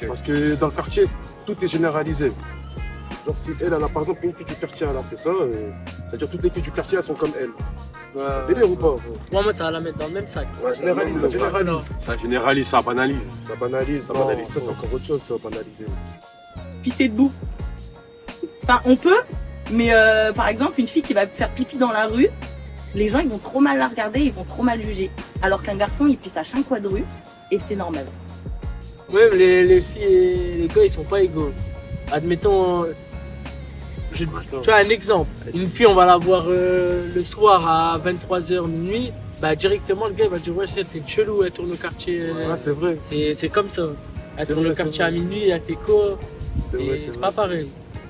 Parce que dans le quartier, tout est généralisé. Genre si elle a par exemple une fille du quartier, elle a fait ça, c'est-à-dire toutes les filles du quartier, elles sont comme elle. Délire ou pas? Moi, ça va la mettre dans le même sac. Ouais, généralise, ça généralise. Ça généralise, ça banalise. Ça banalise, ça banalise. Ça, c'est encore autre chose, ça, banaliser. Pisser debout. Enfin, on peut, mais par exemple, une fille qui va faire pipi dans la rue, les gens ils vont trop mal la regarder, ils vont trop mal juger. Alors qu'un garçon il pisse à chaque coin de rue et c'est normal. Même les filles et les gars, ils sont pas égaux. Admettons, tu vois un exemple. Une fille, on va la voir le soir à 23h, minuit. Bah, directement, le gars il va dire ouais, c'est chelou, elle tourne au quartier. Ouais, c'est vrai. C'est comme ça. Elle C'est tourne vrai, au quartier c'est à vrai. minuit, elle fait quoi? vrai, C'est pas pareil.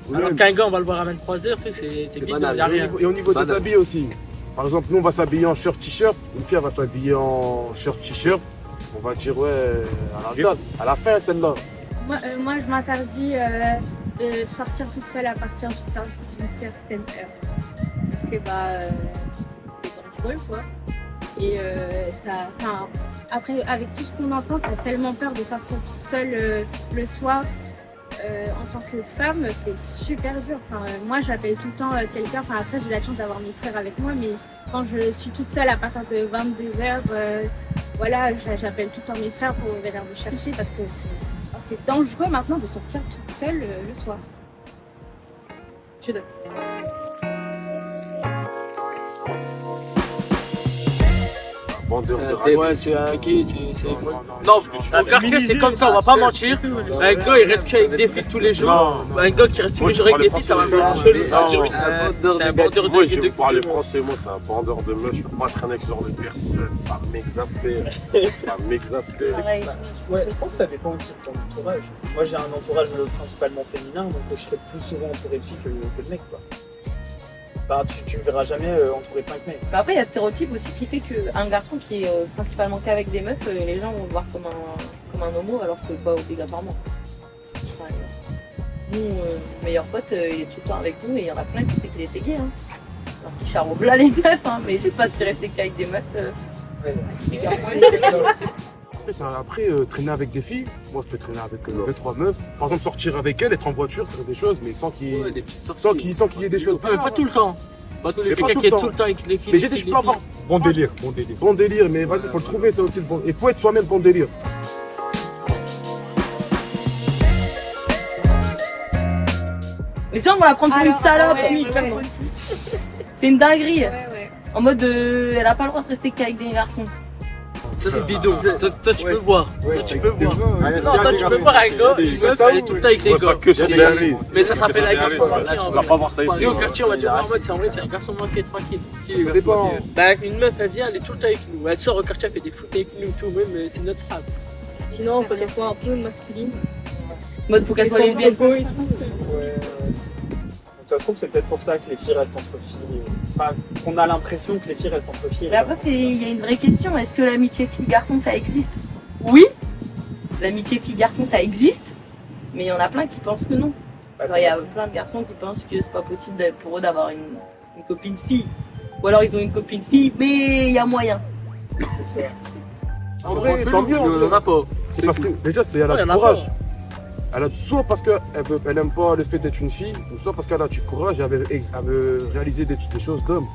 Oui, Alors mais- qu'un gars, on va le voir à 23h, c'est bidon, banal. y a rien. Et au niveau des banal. habits aussi. Par exemple, nous on va s'habiller en shirt t-shirt, une fille elle va s'habiller en shirt t-shirt. On va dire ouais, à la fin celle-là. Moi, je m'interdis de sortir toute seule à partir d'une certaine heure. Parce que c'est dangereux, quoi. Et après, avec tout ce qu'on entend, t'as tellement peur de sortir toute seule le soir. En tant que femme, c'est super dur. Moi, j'appelle tout le temps quelqu'un. Après, j'ai la chance d'avoir mes frères avec moi, mais quand je suis toute seule à partir de 22h, voilà, j'appelle tout le temps mes frères pour venir me chercher parce que c'est dangereux maintenant de sortir toute seule le soir. Je donne. Vendeur de Ouais, c'est un gay. Non, au quartier, c'est comme ça, on va pas mentir. Un gars, il reste qu'avec des filles tous les jours. Un gars qui reste tous les jours avec des filles, ça va faire chelou. Ça va dire, oui, c'est un vendeur Moi, de je vais de vous parler français, moi, c'est un vendeur de meufs. Je peux pas traîner avec ce genre de personne. Ça m'exaspère. Ça m'exaspère. Pareil. Ouais, je pense que ça dépend aussi de ton entourage. Moi, j'ai un entourage principalement féminin, donc je serai plus souvent entouré de filles que de mecs, quoi. Enfin, tu me verras jamais entouré de 5 mecs. Bah après, il y a ce stéréotype aussi qui fait qu'un garçon qui est principalement qu'avec des meufs, les gens vont le voir comme un homo alors que pas obligatoirement. Enfin, nous, mon meilleur pote, il est tout le temps avec nous et il y en a plein qui sait qu'il était gay. Hein. Alors qu'il charrobe là les meufs, hein, mais juste parce qu'il restait qu'avec des meufs. Les garçons, ils étaient gays. Après, traîner avec des filles, moi je peux traîner avec 2-3 meufs. Par exemple, sortir avec elles, être en voiture, faire des choses, mais sans qu'il Ouais, des petites sorties. sans qu'il y ait des choses. Pas tout le temps. Pas tous les Mais pas quelqu'un tout qui est le temps. tout le temps avec les filles. Mais j'ai dit, je peux avoir Bon délire, bon délire. bon délire, mais vas-y, faut le trouver, ça aussi le bon. Il faut être soi-même bon délire. Les gens vont la prendre pour une Alors, salope. ouais, Oui, ouais, clairement. ouais. C'est une dinguerie. Ouais. En mode, elle a pas le droit de rester qu'avec des garçons. Ça, c'est bidon. Ça, tu peux voir. Ça, tu peux voir. Allez, Non, ça, tu peux voir un gars, une meuf, elle est tout le temps avec les gars. que sur des réalises. Mais ça s'appelle un garçon manqué. Tu vas pas voir ça ici. Nous, au quartier, on va dire, en mode, c'est en vrai, c'est un garçon manqué, tranquille. Ça dépend. Bah, une meuf, elle vient, elle est tout le temps avec nous. Elle sort au quartier, elle fait des foot avec nous, tout, même, c'est notre femme. Sinon, faut qu'elle soit un peu masculine. En mode, faut qu'elle soit lesbienne. Ouais, ça se trouve, c'est peut-être pour ça que les filles restent entre filles. Enfin, qu'on a l'impression que les filles restent entre filles. Mais après, il y a une vraie question. Est-ce que l'amitié fille-garçon, ça existe? Oui. L'amitié fille-garçon, ça existe. Mais il y en a plein qui pensent que non. Alors, il y a plein de garçons qui pensent que c'est pas possible pour eux d'avoir une copine fille. Ou alors, ils ont une copine fille, mais il y a moyen. C'est ça. En vrai, tant mieux. On en a pas. C'est parce que déjà, elle Ouais, a y du en a courage. Elle a soit parce qu'elle n'aime pas le fait d'être une fille, ou soit parce qu'elle a du courage et elle veut réaliser des choses d'homme.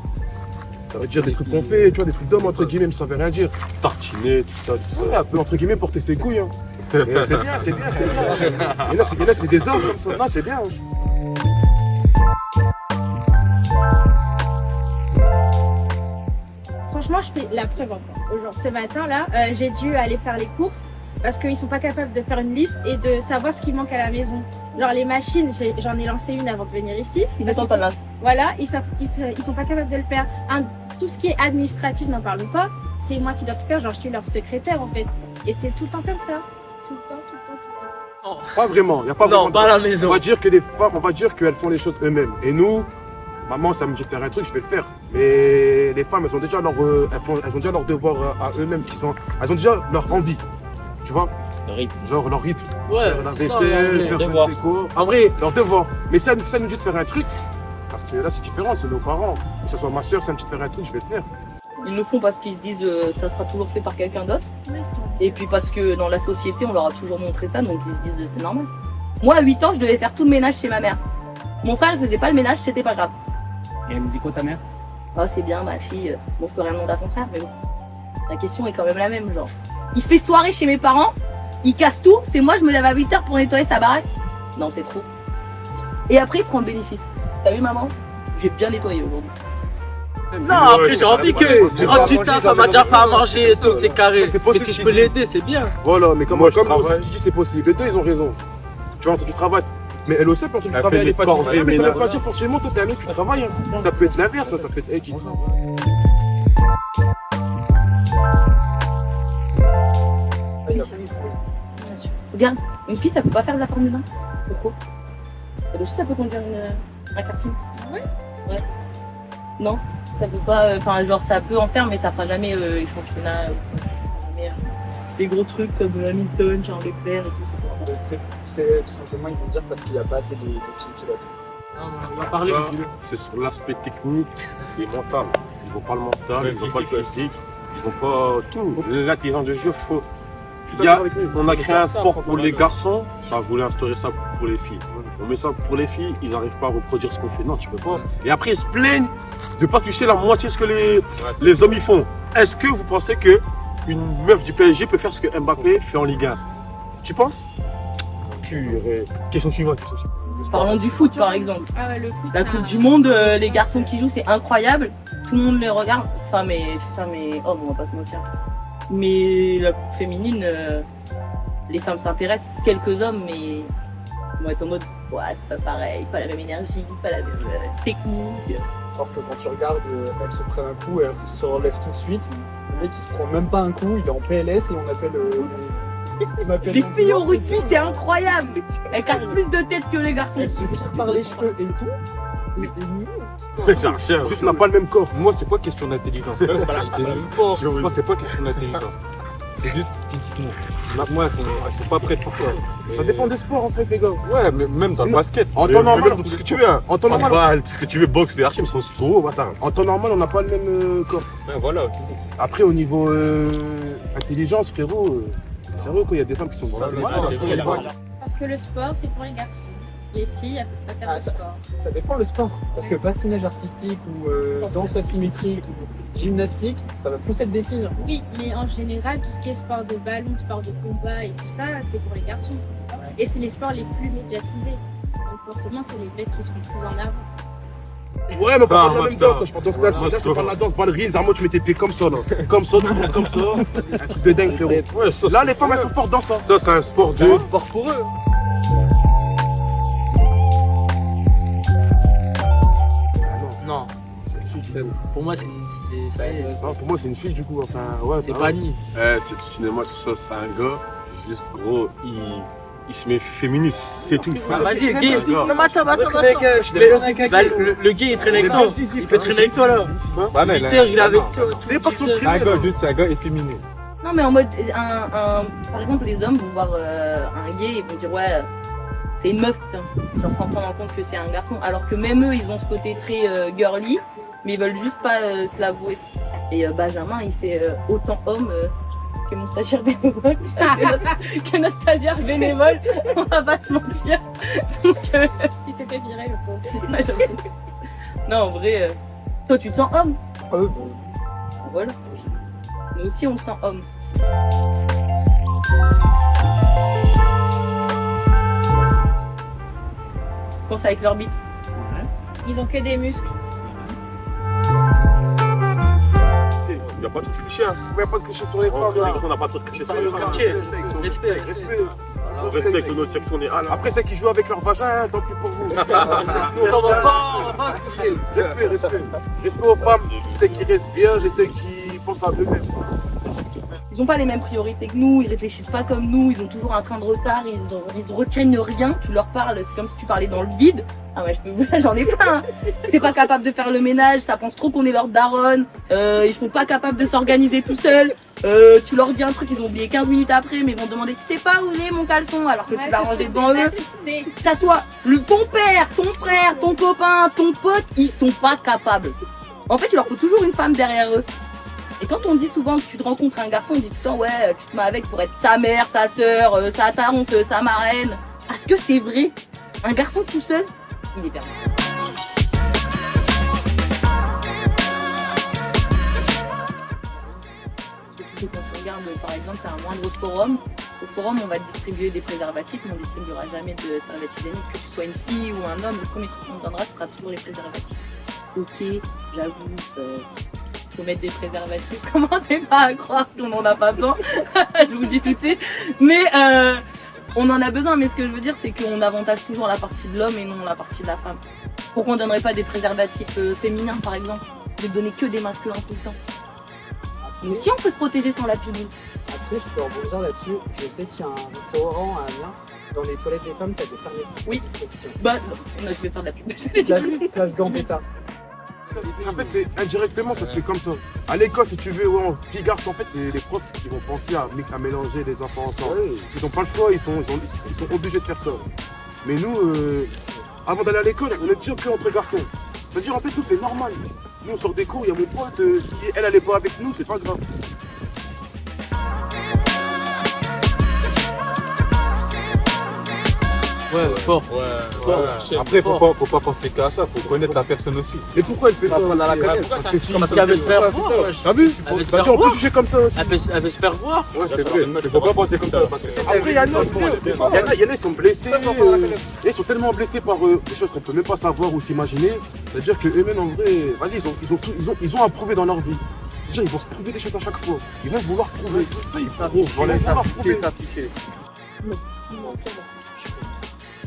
Ça veut dire des trucs qu'on fait, tu vois, des trucs d'homme entre guillemets, mais ça veut rien dire. Tartiner, tout ça, tout Ouais, ça. elle peut entre guillemets porter ses couilles. Hein. Mais c'est bien, c'est bien, c'est bien. Et là, c'est des hommes comme ça. Non, c'est bien. Franchement, je fais la preuve encore. Aujourd'hui, ce matin-là, j'ai dû aller faire les courses parce qu'ils sont pas capables de faire une liste et de savoir ce qui manque à la maison. Genre les machines, j'en ai lancé une avant de venir ici. Ils attendent pas là. Voilà, ils sont pas capables de le faire. Tout ce qui est administratif, n'en parlons pas. C'est moi qui dois tout faire, genre je suis leur secrétaire en fait. Et c'est tout le temps comme ça. Tout le temps, tout le temps, tout le temps. Pas vraiment. Y a pas Non, vraiment pas à la maison. On va dire que les femmes, on va dire qu'elles font les choses eux-mêmes. Et nous, maman, ça me dit de faire un truc, je vais le faire. Mais les femmes, elles ont déjà elles ont déjà leur devoir à elles-mêmes. Elles ont déjà leur envie. Tu vois? Genre leur rythme. Ouais, Faire la c'est ça, vaisselle, faire je ne devoir. sais quoi. En vrai, Leur devoir. Mais ça nous dit de faire un truc. Parce que là, c'est différent, c'est nos parents. Que ce soit ma soeur, ça me dit de faire un truc, je vais le faire. Ils le font parce qu'ils se disent ça sera toujours fait par quelqu'un d'autre. Ouais, ils sont- Et puis parce que dans la société, on leur a toujours montré ça, donc ils se disent c'est normal. Moi, à 8 ans, je devais faire tout le ménage chez ma mère. Mon frère, il faisait pas le ménage, c'était pas grave. Et elle disait quoi ta mère? Ah, c'est bien, ma fille. Bon, je peux rien demander à ton frère, mais bon. La question est quand même la même, genre. Il fait soirée chez mes parents, il casse tout, c'est moi, je me lève à 8h pour nettoyer sa baraque. Non, c'est trop. Et après, il prend le bénéfice. T'as vu, maman? J'ai bien nettoyé aujourd'hui. Non, après j'ai envie que je rentre du taf, elle m'a déjà fait à manger et tout, c'est carré. C'est Mais possible, si je tu peux dis. l'aider, c'est bien. Voilà, mais comme Moi, je comme travaille. ce que tu dis, c'est possible. Les deux, ils ont raison. Tu rentres du travail, mais elle aussi, parce que tu Elle travailles, fait elle est les corvées, fatiguée. Mais ça veut ménage. pas dire forcément, toi, t'es un mec, tu travailles. Hein. Ça peut être l'inverse, ça peut être elle qui travaille. Bien sûr. Regarde, une fille, ça peut pas faire de la Formule 1. Pourquoi? Elle aussi, ça peut conduire un karting. Ouais. Ouais. Non, ça peut pas. Enfin, genre, ça peut en faire, mais ça fera jamais les championnats. Jamais les gros trucs comme Hamilton, Charles Leclerc et tout ça. C'est tout simplement, ils vont dire parce qu'il n'y a pas assez de filles pilotes. On va parler. Ça, c'est sur l'aspect technique et mental. Ils n'ont pas le mental, ils n'ont pas le physique, ils n'ont pas tout. L'intelligence de jeu, faut. On a créé un sport pour les garçons, ça voulait instaurer ça pour les filles. On met ça pour les filles, ils n'arrivent pas à reproduire ce qu'on fait. Non, tu peux pas. Et après, ils se plaignent de ne pas toucher la moitié de ce que les hommes y font. Est-ce que vous pensez que une meuf du PSG peut faire ce que Mbappé fait en Ligue 1? Tu penses? Purée. Question suivante. Parlons du foot, par exemple. Ah ouais, le foot. La ça- Coupe du Monde, les garçons qui jouent, c'est incroyable. Tout le monde les regarde. Femmes et hommes, on va pas se mentir. Mais la Coupe féminine, les femmes s'intéressent, quelques hommes, mais ils vont être en mode ouais, c'est pas pareil, pas la même énergie, pas la même technique. Alors que quand tu regardes, elles se prennent un coup et elles se relèvent tout de suite. Le mec il se prend même pas un coup, il est en PLS et on appelle Les filles au rugby, c'est incroyable. Elles cassent plus de tête que les garçons. Elles se tirent par les cheveux et tout. Et nous, Juste, on n'a pas le même corps. Moi, c'est pas question d'intelligence. C'est juste- Moi, c'est pas question d'intelligence. C'est juste physiquement. Moi, c'est pas prêt pour ça. Ça dépend des sports, en fait, les gars. Ouais, mais même dans le Sinon- basket. En Mais temps normal, même tout ce que tu veux. Hein. En temps normal, Handball, tout ce que tu veux, boxe, les archives sont sauts, bâtard. en temps normal, on n'a pas le même corps. Ouais, voilà. Après, au niveau intelligence, frérot, sérieux, quoi, il y a des femmes qui sont vraiment intelligentes. Parce que le sport, c'est pour les garçons. Les filles, elles peuvent pas faire Ah, de sport. ça dépend le sport. Parce que patinage artistique ou danse asymétrique ou gymnastique, ça va plus être des filles. Oui, mais en général, tout ce qui est sport de ballon, sport de combat et tout ça, c'est pour les garçons. Et c'est les sports les plus médiatisés. Donc forcément, c'est les mecs qui seront plus en avant. Ouais, mais on parle de la moi, même c'est danse, un- je pense danse classique. moi, Là, c'est je parle de la danse ballerine, Zarmo, tu mets tes pieds comme ça, là. Comme ça, tout comme ça. Un truc de dingue, frérot. Ouais, ça, Là, les femmes, elles sont fortes dans ça. ça, c'est un sport C'est de. un sport pour eux. Non, pour moi, ça y est, Non, pour moi, c'est une fille, du coup. Enfin, ouais. c'est bah, banni. C'est du cinéma, tout ça, c'est un gars, juste gros, il se met féministe, c'est tout. Bah, vas-y, le gay, Vas-y, non, mais attends. Le gay, il traîne avec toi. Il peut traîner avec toi là. Ouais, mais 8 heures, il est avec toi. C'est pas son c'est un gars, juste, c'est un gars efféminé. Non, mais en mode, par exemple, les hommes vont voir un gay et vont dire ouais, c'est une meuf, putain. Genre sans prendre en compte que c'est un garçon. Alors que même eux, ils ont ce côté très girly, mais ils veulent juste pas se l'avouer. Et Benjamin, il fait autant homme que mon stagiaire bénévole, que notre stagiaire bénévole, on va pas se mentir. Donc, Il s'est fait virer, le pauvre. ouais, j'avoue. Non, en vrai, toi, tu te sens homme. Voilà. Nous aussi, on se sent homme. Pense avec leur bite. Ils ont que des muscles. Il n'y a pas de cliché, hein. Il n'y a pas de cliché sur les femmes, là. On n'a pas trop de cliché sur Parle les au femmes. quartier. Respect. On respecte notre sexe, on est à la. Après, ceux qui jouent avec leur vagin, hein, tant pis pour vous. On va pas toucher. Respect. Respect aux femmes. Je sais qu'ils respirent, je sais qu'ils pensent à eux-mêmes. Ils n'ont pas les mêmes priorités que nous, ils réfléchissent pas comme nous, ils ont toujours un train de retard, ils retiennent rien. Tu leur parles, c'est comme si tu parlais dans le vide. Ah ouais, j'en ai plein. Hein. C'est pas capable de faire le ménage, ça pense trop qu'on est leur daronne. Ils sont pas capables de s'organiser tout seuls. Tu leur dis un truc, ils ont oublié 15 minutes après, mais ils vont te demander tu sais pas où est mon caleçon alors que tu l'as rangé devant eux. Que ça soit ton père, ton frère, ton copain, ton pote, ils sont pas capables. En fait, il leur faut toujours une femme derrière eux. Et quand on dit souvent que tu te rencontres un garçon, on dit tout le temps ouais, tu te mets avec pour être sa mère, sa sœur, sa tante, sa marraine. Parce que c'est vrai, un garçon tout seul, il est perdu. Surtout quand tu regardes, par exemple, tu as un moindre forum. Au forum, on va te distribuer des préservatifs, mais on ne distribuera jamais de serviettes hygiéniques. Que tu sois une fille ou un homme, le premier truc qu'on te donnera, ce sera toujours les préservatifs. Ok, j'avoue, faut mettre des préservatifs. Commencez pas à croire qu'on n'en a pas besoin. Je vous le dis tout de suite. Mais on en a besoin, mais ce que je veux dire, c'est qu'on avantage toujours la partie de l'homme et non la partie de la femme. Pourquoi on ne donnerait pas des préservatifs féminins, par exemple, de donner que des masculins tout le temps? Mais aussi, on peut se protéger sans la pilule. Après, je peux rebondir là-dessus. Je sais qu'il y a un restaurant à Amiens. Dans les toilettes des femmes, tu as des serviettes Oui. à disposition. Bah, non, je vais faire de la pub. Place Gambetta. En fait, c'est indirectement, ça se fait comme ça. À l'école, si tu veux, ouais, filles, garçons, en fait, c'est les profs qui vont penser à mélanger les enfants ensemble. Ils n'ont pas le choix, ils sont obligés de faire ça. Mais nous, avant d'aller à l'école, on est déjà que entre garçons. C'est-à-dire, en fait, nous, c'est normal. Nous, on sort des cours, il y a mon pote, si elle n'est pas avec nous, c'est pas grave. Ouais, fort. Après, faut pas penser qu'à ça, faut connaître la personne aussi. Mais pourquoi elle fait ça? Parce qu'elle veut se faire voir. T'as vu? Elle veut se Bah, faire on peut voir. juger comme ça aussi. Elle veut se faire voir. Ouais, c'est vrai. Il faut pas penser comme ça. Parce que Après, il y en a, ils sont blessés. Ils sont tellement blessés par des choses qu'on peut même pas savoir ou s'imaginer. C'est-à-dire qu'eux-mêmes, en vrai, vas-y, ils ont à prouver dans leur vie. Déjà, ils vont se prouver des choses à chaque fois. Ils vont vouloir prouver. C'est ça, ils savent. Ils vont les s'afficher.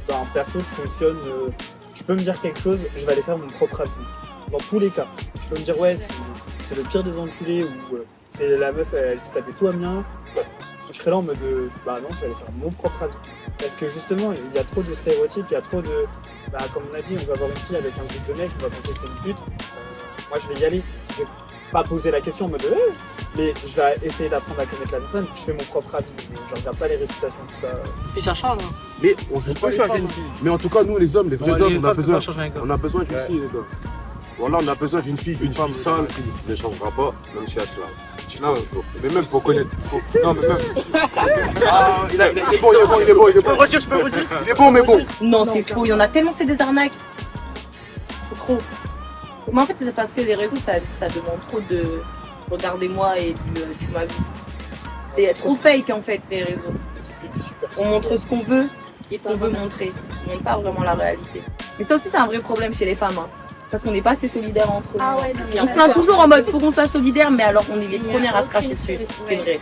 Bah, perso, je fonctionne. Tu peux me dire quelque chose, je vais aller faire mon propre avis. Dans tous les cas. Tu peux me dire, ouais, c'est le pire des enculés ou c'est la meuf, elle s'est tapée tout à mien. Je serais là en mode, bah non, je vais aller faire mon propre avis. Parce que justement, il y a trop de stéréotypes, il y a trop de. Bah, comme on a dit, on va voir une fille avec un groupe de mecs, on va penser que c'est une pute. Moi, je vais y aller. Je vais pas poser la question en mode, mais je vais essayer d'apprendre à connaître la personne. Je fais mon propre avis. Je regarde pas les réputations, tout ça. Puis ça change. Hein. Mais on juge pas les femmes. Mais en tout cas, nous, les hommes, les vrais hommes, on a besoin d'une fille, les gars. Voilà, on a besoin d'une fille, Une femme sale ne changera pas, même si elle se lave. non, mais même faut connaître. Non, mais même. Ah, il est bon. Je peux le redire. Il est bon, mais bon. Non, c'est faux. Il y en a tellement, c'est des arnaques. Trop. Mais en fait, c'est parce que les réseaux, ça demande trop de regardez-moi et tu m'as vu. C'est trop fake en fait, les réseaux. C'est que du super. On montre ce qu'on veut et ce qu'on veut montrer. On montre pas vraiment la réalité. Mais ça aussi, c'est un vrai problème chez les femmes. Hein. Parce qu'on n'est pas assez solidaires entre nous. Ah ouais, non, mais On se plaint toujours en mode faut qu'on soit solidaire, mais alors on est les premières à se cracher dessus. C'est vrai.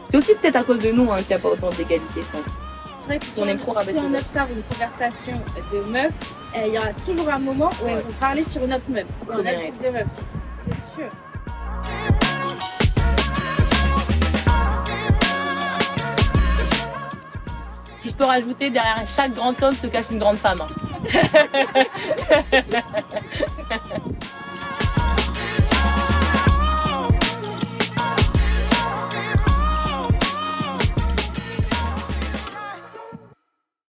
C'est aussi peut-être à cause de nous hein, qu'il n'y a pas autant d'égalité, je pense. C'est vrai que si On aime trop si rabaisser on les observe une conversation de meufs, il y aura toujours un moment où elles vont parler sur une autre meuf, dans Première notre groupe de meufs. C'est sûr. Si je peux rajouter, derrière chaque grand homme se cache une grande femme. Hein.